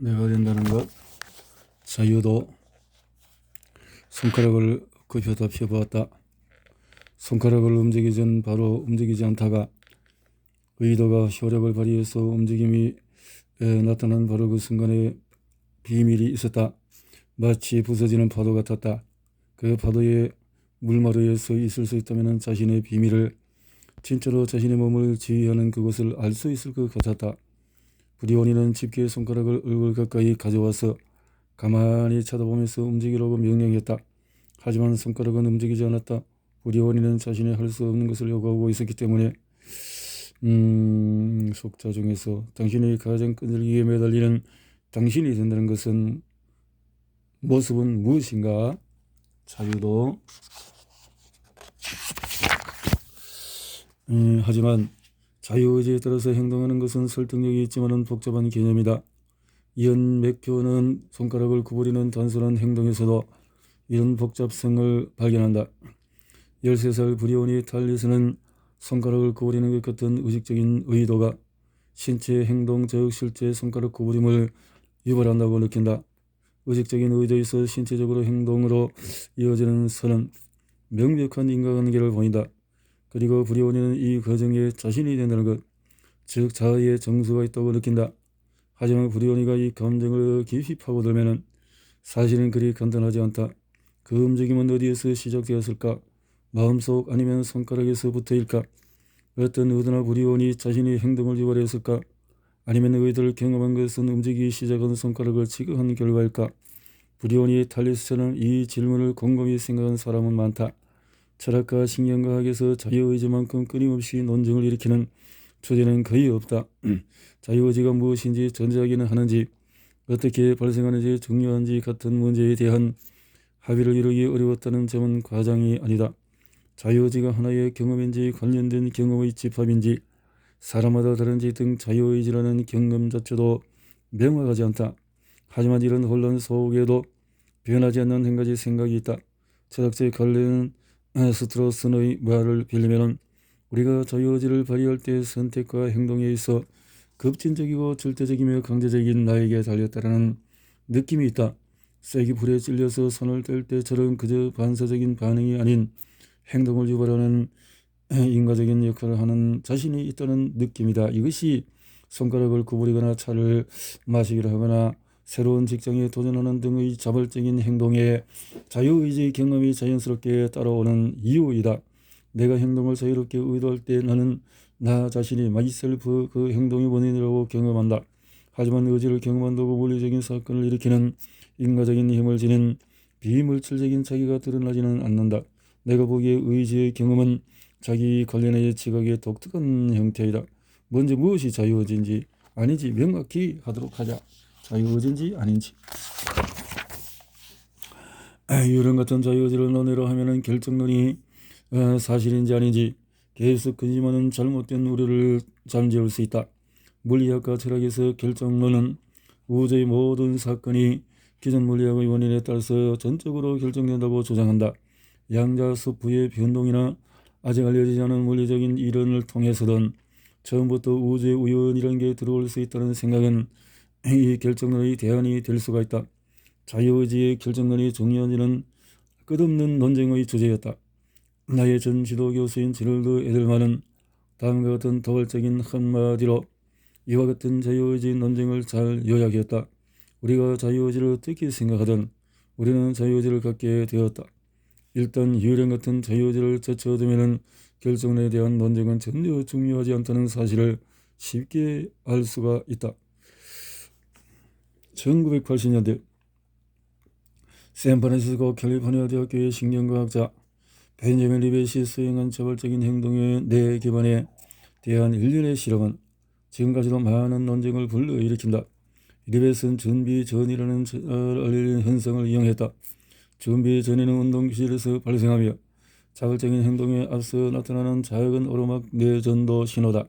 내가 된다는 것, 자유도. 손가락을 굽혀다 펴보았다. 손가락을 움직이기 전 바로 움직이지 않다가 의도가 효력을 발휘해서 움직임이 나타난 바로 그 순간에 비밀이 있었다. 마치 부서지는 파도 같았다. 그 파도에 물마루에 서 있을 수 있다면 자신의 비밀을, 진짜로 자신의 몸을 지휘하는 그것을 알 수 있을 것 같았다. 부리온이는 집게 손가락을 얼굴 가까이 가져와서 가만히 쳐다보면서 움직이라고 명령했다. 하지만 손가락은 움직이지 않았다. 부리온이는 자신이 할 수 없는 것을 요구하고 있었기 때문에. 속자 중에서 당신이 가장 끈질기게 매달리는 당신이 된다는 것은 모습은 무엇인가? 자유도. 하지만 자유의지에 따라서 행동하는 것은 설득력이 있지만 복잡한 개념이다. 이언 맥표는 손가락을 구부리는 단순한 행동에서도 이런 복잡성을 발견한다. 13살 부리온이 탈리스는 손가락을 구부리는 것 같은 의식적인 의도가 신체 행동 즉 실제 손가락 구부림을 유발한다고 느낀다. 의식적인 의도에서 신체적으로 행동으로 이어지는 선은 명백한 인과관계를 보인다. 그리고 부리온이는 이 과정에 자신이 된다는 것, 즉 자아의 정수가 있다고 느낀다. 하지만 부리온이가 이 감정을 깊이 파고들면 사실은 그리 간단하지 않다. 그 움직임은 어디에서 시작되었을까? 마음속 아니면 손가락에서부터일까? 어떤 의도나 부리온이 자신의 행동을 유발했을까? 아니면 의도를 경험한 것은 움직이기 시작한 손가락을 지각한 결과일까? 부리온이 탈리스처럼 이 질문을 곰곰이 생각한 사람은 많다. 철학과 신경과학에서 자유의지만큼 끊임없이 논쟁을 일으키는 주제는 거의 없다. 자유의지가 무엇인지 존재하기는 하는지, 어떻게 발생하는지 중요한지 같은 문제에 대한 합의를 이루기 어려웠다는 점은 과장이 아니다. 자유의지가 하나의 경험인지 관련된 경험의 집합인지 사람마다 다른지 등 자유의지라는 경험 자체도 명확하지 않다. 하지만 이런 혼란 속에도 변하지 않는 한 가지 생각이 있다. 철학자 갈렌 스트로스의 말을 빌리면 우리가 자유의지를 발휘할 때 선택과 행동에 있어 급진적이고 절대적이며 강제적인 나에게 달렸다라는 느낌이 있다. 쐐기 불에 찔려서 손을 뗄 때처럼 그저 반사적인 반응이 아닌 행동을 유발하는 인과적인 역할을 하는 자신이 있다는 느낌이다. 이것이 손가락을 구부리거나 차를 마시기를 하거나 새로운 직장에 도전하는 등의 자발적인 행동에 자유의지 경험이 자연스럽게 따라오는 이유이다. 내가 행동을 자유롭게 의도할 때 나는 나 자신이 마이셀프 그 행동의 원인이라고 경험한다. 하지만 의지를 경험한다고 물리적인 사건을 일으키는 인과적인 힘을 지닌 비물질적인 자기가 드러나지는 않는다. 내가 보기에 의지의 경험은 자기 관련의 지각의 독특한 형태이다. 먼저 무엇이 자유의지인지 아닌지 명확히 하도록 하자. 자유의지인지 아닌지. 유령 같은 자유의지를 논의로 하면은 결정론이 사실인지 아닌지 계속 근심하는 잘못된 우려를 잠재울 수 있다. 물리학과 철학에서 결정론은 우주의 모든 사건이 기존 물리학의 원인에 따라서 전적으로 결정된다고 주장한다. 양자수프의 변동이나 아직 알려지지 않은 물리적인 이론을 통해서든 처음부터 우주의 우연이라는 게 들어올 수 있다는 생각은 이 결정론의 대안이 될 수가 있다. 자유의지의 결정론이 중요한지는 끝없는 논쟁의 주제였다. 나의 전 지도 교수인 제럴드 에델만은 다음과 같은 도발적인 한마디로 이와 같은 자유의지 논쟁을 잘 요약했다. 우리가 자유의지를 어떻게 생각하든 우리는 자유의지를 갖게 되었다. 일단 유령 같은 자유의지를 제쳐두면 결정론에 대한 논쟁은 전혀 중요하지 않다는 사실을 쉽게 알 수가 있다. 1980년대 샌프란시스코 캘리포니아 대학교의 신경과학자 벤자민 리벳이 수행한 자발적인 행동의 뇌 기반에 대한 일련의 실험은 지금까지도 많은 논쟁을 불러일으킨다. 리벳은 준비 전이라는 알려진 현상을 이용했다. 준비 전에는 운동기실에서 발생하며 자발적인 행동에 앞서 나타나는 작은 오르막 뇌전도 신호다.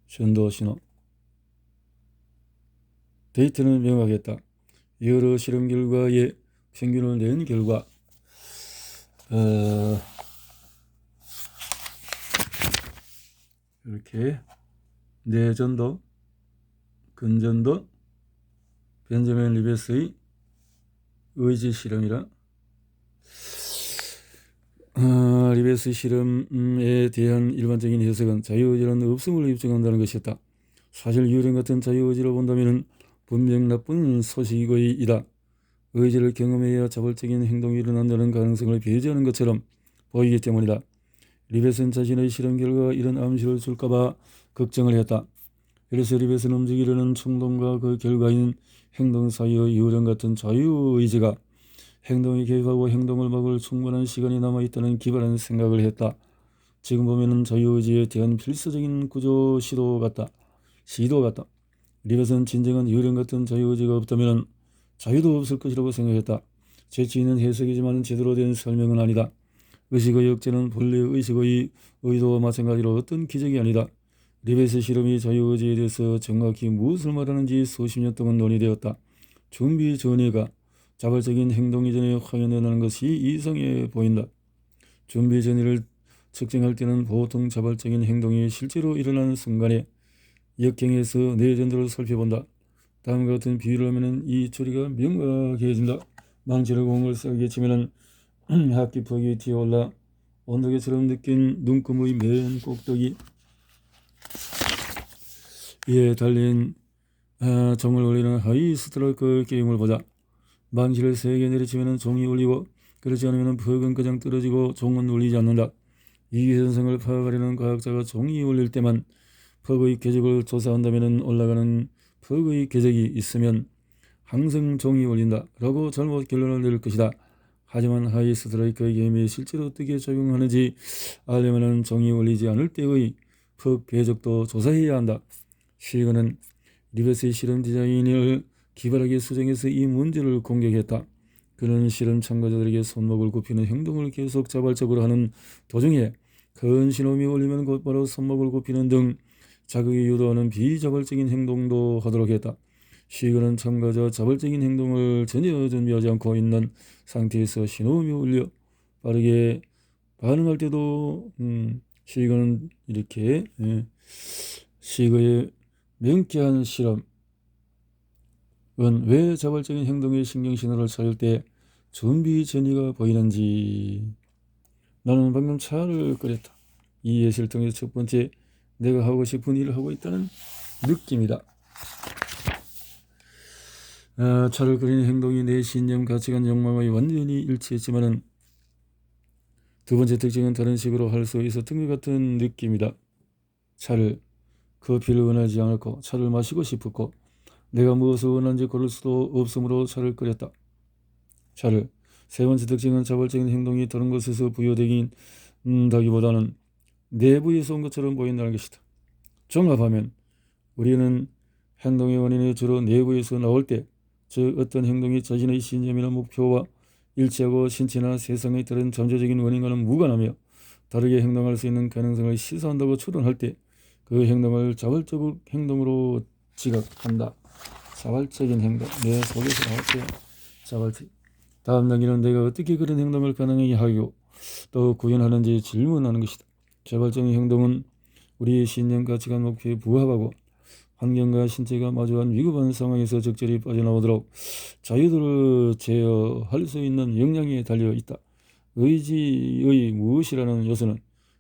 전도 신호. 데이터는 명확했다. 여러 실험 결과에 평균을 낸 결과 이렇게 뇌전도, 근전도, 벤저민 리베스의 의지 실험이라. 리베스 실험에 대한 일반적인 해석은 자유의지는 없음을 입증한다는 것이었다. 사실 유령 같은 자유의지로 본다면 분명 나쁜 소식이다. 의지를 경험해야 자발적인 행동이 일어난다는 가능성을 배제하는 것처럼 보이기 때문이다. 리베스는 자신의 실험 결과가 이런 암시를 줄까봐 걱정을 했다. 그래서 리베스는 움직이려는衝動과 그 결과인 행동 사이의 유령 같은 자유의지가 행동에 개입하고 행동을 막을 충분한 시간이 남아있다는 기발한 생각을 했다. 지금 보면은 자유의지에 대한 필수적인 구조 시도 같다. 리베스는 진정한 유령 같은 자유의지가 없다면 자유도 없을 것이라고 생각했다. 재치 있는 해석이지만 제대로 된 설명은 아니다. 의식의 억제는 본래 의식의 의도와 마찬가지로 어떤 기적이 아니다. 리베스 실험이 자유의지에 대해서 정확히 무엇을 말하는지 수십 년 동안 논의되었다. 준비 전에가 자발적인 행동 이전에 확인되는 것이 이상해 보인다. 준비 전의를 측정할 때는 보통 자발적인 행동이 실제로 일어나는 순간에 역경에서 내전도를 살펴본다. 다음과 같은 비유를 하면 이 처리가 명확해진다. 망치로 공을 세게 치면 학기 폭이 튀어올라 온도계처럼 느낀 눈금의 맨 꼭대기 위에 달린 종을 올리는 하이 스트라이크 게임을 보자. 망치를 세게 내리치면 종이 울리고 그렇지 않으면 퍽은 그냥 떨어지고 종은 울리지 않는다. 이 현상을 파악하려는 과학자가 종이 울릴 때만 퍽의 궤적을 조사한다면 올라가는 퍽의 궤적이 있으면 항상 종이 울린다 라고 잘못 결론을 내릴 것이다. 하지만 하이 스트라이크 게임이 실제로 어떻게 작용하는지 알려면 종이 울리지 않을 때의 퍽 궤적도 조사해야 한다. 시그는 리베스의 실험 디자인을 기발하게 수정해서 이 문제를 공격했다. 그는 실험 참가자들에게 손목을 굽히는 행동을 계속 자발적으로 하는 도중에 큰 신호음이 울리면 곧바로 손목을 굽히는 등 자극이 유도하는 비자발적인 행동도 하도록 했다. 시그는 참가자 자발적인 행동을 전혀 준비하지 않고 있는 상태에서 신호음이 울려 빠르게 반응할 때도 시그는 이렇게 시그의 명쾌한 실험은 왜 자발적인 행동의 신경신호를 찾을 때 준비 전이가 보이는지. 나는 방금 차를 끓였다. 이 예시를 통해서 첫 번째, 내가 하고 싶은 일을 하고 있다는 느낌이다. 차를 끓이는 행동이 내 신념, 가치관, 욕망과 완전히 일치했지만은 두 번째 특징은 다른 식으로 할 수 있었던 것 같은 느낌이다. 커피를 원하지 않았고 차를 마시고 싶었고 내가 무엇을 원하는지 고를 수도 없으므로 차를 끓였다. 세 번째 특징은 자발적인 행동이 다른 곳에서 부여되긴다기보다는 내부에서 온 것처럼 보인다는 것이다. 종합하면 우리는 행동의 원인이 주로 내부에서 나올 때, 즉 어떤 행동이 자신의 신념이나 목표와 일치하고 신체나 세상의 다른 잠재적인 원인과는 무관하며 다르게 행동할 수 있는 가능성을 시사한다고 추론할 때 그 행동을 자발적 행동으로 지각한다. 자발적인 행동, 내 속에서 나올 때 자발적. 다음 단계는 내가 어떻게 그런 행동을 가능하게 하고 또 구현하는지 질문하는 것이다. 자발적인 행동은 우리의 신념, 가치관, 목표에 부합하고 환경과 신체가 마주한 위급한 상황에서 적절히 빠져나오도록 자유도를 제어할 수 있는 역량에 달려 있다. 의지의 무엇이라는 요소는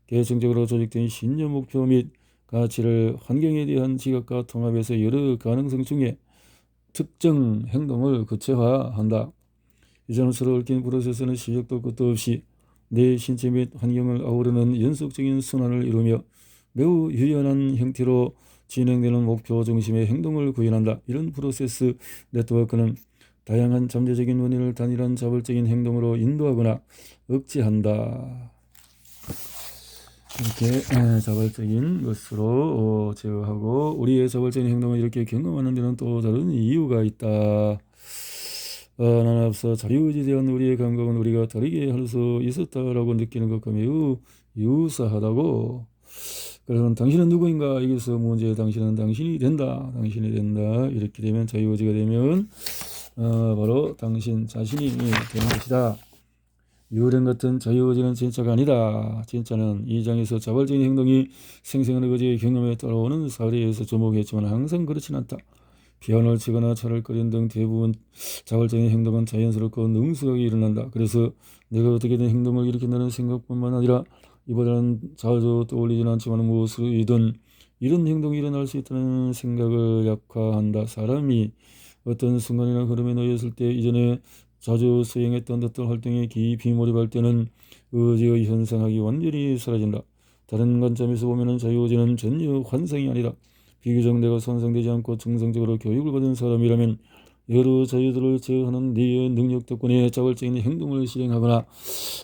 계층적으로 조직된 신념, 목표 및 가치를 환경에 대한 지각과 통합해서 여러 가능성 중에 특정 행동을 구체화한다. 이처럼 서로 얽힌 프로세스는 시작도 끝도 없이 내 신체 및 환경을 아우르는 연속적인 순환을 이루며 매우 유연한 형태로 진행되는 목표 중심의 행동을 구현한다. 이런 프로세스 네트워크는 다양한 잠재적인 원인을 단일한 자발적인 행동으로 인도하거나 억제한다. 이렇게 자발적인 것으로 제어하고 우리의 자발적인 행동을 이렇게 경험하는 데는 또 다른 이유가 있다. 나는 앞서 자유의지에 대한 우리의 감각은 우리가 다르게 할 수 있었다라고 느끼는 것과 매우 유사하다고. 그래서 당신은 누구인가? 여기서 문제, 당신은 당신이 된다. 이렇게 되면 자유의지가 되면 바로 당신 자신이 되는 것이다. 유령 같은 자유의지는 진짜가 아니다. 진짜는 이 장에서 자발적인 행동이 생생한 의지의 경험에 따라오는 사례에서 주목했지만 항상 그렇진 않다. 피아노를 치거나 차를 끓이는 등 대부분 자발적인 행동은 자연스럽고 능숙하게 일어난다. 그래서 내가 어떻게든 행동을 일으킨다는 생각뿐만 아니라 이보다는 자주 떠올리진 않지만 무엇이든 이런 행동이 일어날 수 있다는 생각을 약화한다. 사람이 어떤 순간이나 흐름에 놓였을 때 이전에 자주 수행했던 어떤 활동에 깊이 몰입할 때는 의지의 현상학이 완전히 사라진다. 다른 관점에서 보면 자유의지는 전혀 환상이 아니다. 비교적 내가 손상되지 않고 정상적으로 교육을 받은 사람이라면 여러 자유들을 제어하는 네 능력 덕분에 자발적인 행동을 실행하거나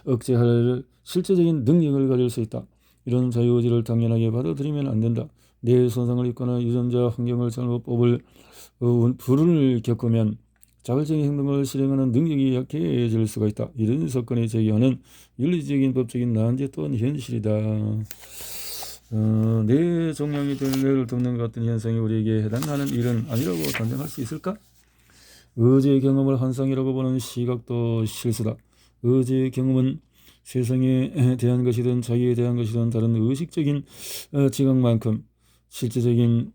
억제할 실제적인 능력을 가질 수 있다. 이런 자유의지를 당연하게 받아들이면 안 된다. 내 손상을 입거나 유전자 환경을 잘못 뽑을 불운을 겪으면 자발적인 행동을 실행하는 능력이 약해질 수가 있다. 이런 사건이 제기하는 윤리적인 법적인 난제 또한 현실이다. 뇌 종양이 될 뇌를 돕는 것 같은 현상이 우리에게 해당하는 일은 아니라고 단정할 수 있을까? 의지의 경험을 환상이라고 보는 시각도 실수다. 의지의 경험은 세상에 대한 것이든 자기에 대한 것이든 다른 의식적인 지각만큼 실제적인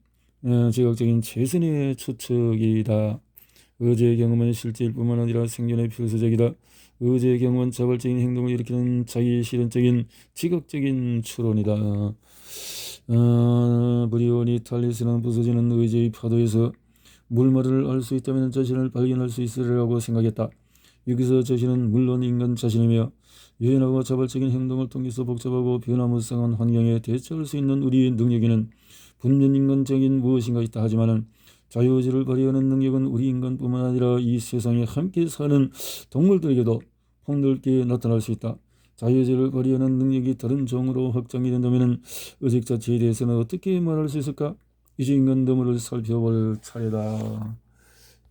지각적인 최선의 추측이다. 의지의 경험은 실제일 뿐만 아니라 생존의 필수적이다. 의지의 경험은 자발적인 행동을 일으키는 자기 실현적인 지각적인 추론이다. 브리오니 탈리스는 부서지는 의지의 파도에서 물말을 알 수 있다면 자신을 발견할 수 있으리라고 생각했다. 여기서 자신은 물론 인간 자신이며 유연하고 자발적인 행동을 통해서 복잡하고 변화무쌍한 환경에 대처할 수 있는 우리의 능력에는 분명 인간적인 무엇인가 있다 하지만은 자유의지를 발휘하는 능력은 우리 인간뿐만 아니라 이 세상에 함께 사는 동물들에게도 폭넓게 나타날 수 있다. 자유의지를 발휘하는 능력이 다른 종으로 확장이 된다면 의식 자체에 대해서는 어떻게 말할 수 있을까? 이제 인간 덤을 살펴볼 차례다.